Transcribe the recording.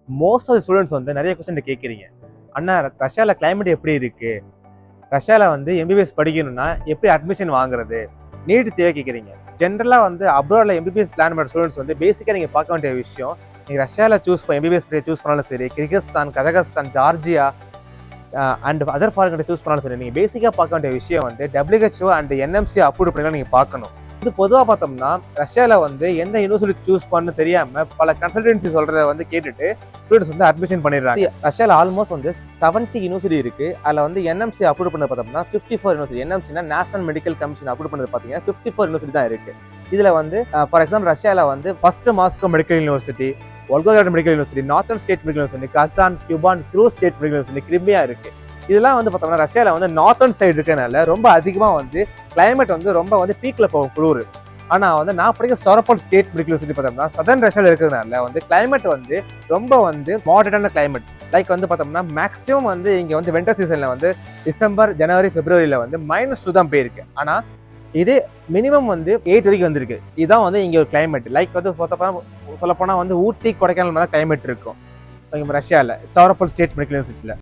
Most of students வந்து நிறைய question கேட்குறீங்க. அண்ணா, ரஷ்யாவில் கிளைமேட் எப்படி இருக்கு? ரஷ்யாவில் வந்து எம்பிபிஎஸ் படிக்கணும்னா எப்படி அட்மிஷன் வாங்குறது? நீட் தேவை கேட்குறீங்க. ஜென்ரலாக வந்து அப்ராடில் எம்பிபிஎஸ் பிளான் பண்ணுற ஸ்டூடெண்ட்ஸ் வந்து பேசிக்காக நீங்கள் பார்க்க வேண்டிய விஷயம், நீங்கள் ரஷ்யாவில் எம்பிபிஎஸ் சூஸ் பண்ணாலும் சரி, Kyrgyzstan, Kazakhstan, Georgia and other foreign choose பண்ணாலும் சரி, நீங்கள் பேசிக்காக பார்க்க வேண்டிய விஷயம் வந்து WHO அண்ட் NMC அப்ரூவ் பண்ணி நீங்கள் பார்க்கணும். இது பொதுவாக பார்த்தோம்னா ரஷ்யாவில் வந்து எந்த யூனிவர்சிட்டி சூஸ் பண்ணு தெரியாமல் பல கன்சல்டன்சி சொல்கிறத வந்து கேட்டுட்டு ஸ்டூடெண்ட்ஸ் வந்து அட்மிஷன் பண்ணிடுறாங்க. ரஷ்யாவில் ஆல்மோஸ்ட் வந்து 70 யூனிவர்சிட்டி இருக்குது. அதில் வந்து NMC அப்ரூவ் பண்ணது பார்த்தோம்னா 54 யூனிவர்சிட்டி. NMCனா நேஷனல் மெடிக்கல் கமிஷன் அப்ரூவ் பண்ணது பார்த்தீங்கன்னா 54 யூனிவர்சிட்டி தான் இருக்குது. இதில் வந்து ஃபார் எக்ஸாம்பிள் ரஷ்யாவில் வந்து first Moscow medical university, Volgograd medical university, northern state medical university, Kazan, Kuban, க்ரூ ஸ்டேட் மெடிக்கல் யூனிவர்சிட்டி, கிரிமியா இருக்குது. இதெல்லாம் வந்து பார்த்தோம்னா ரஷ்யாவில் வந்து நார்த்தன் சைடு இருக்கிறதுனால ரொம்ப அதிகமாக வந்து கிளைமேட் வந்து ரொம்ப வந்து பீக்கில் போகும் குளிர். ஆனால் வந்து நான் படிக்கிற ஸ்டாரோபோல் ஸ்டேட் மெடிக்கல் யூனிவர்சிட்டி பார்த்தோம்னா சதர்ன் ரஷ்யாவில் இருக்கிறதுனால வந்து கிளைமேட் வந்து ரொம்ப வந்து மாடரேட்டான கிளைமேட். லைக் வந்து பார்த்தோம்னா மேக்ஸிமம் வந்து இங்கே வந்து வின்டர் சீசனில் வந்து டிசம்பர், ஜனவரி, பிப்ரவரியில் வந்து -2 தான் போயிருக்கு. ஆனால் இதே மினிமம் வந்து 8 வரைக்கும் வந்திருக்கு. இதுதான் வந்து இங்கே ஒரு கிளைமேட். லைக் வந்து சொல்லப்போனால் வந்து ஊட்டி, கொடைக்கானல் மாதிரி கிளைமேட் இருக்கும் ரஷ்யாவில் ஸ்டாரோபோல் ஸ்டேட் மெடிக்கல் யூனிவர்சிட்டியில்.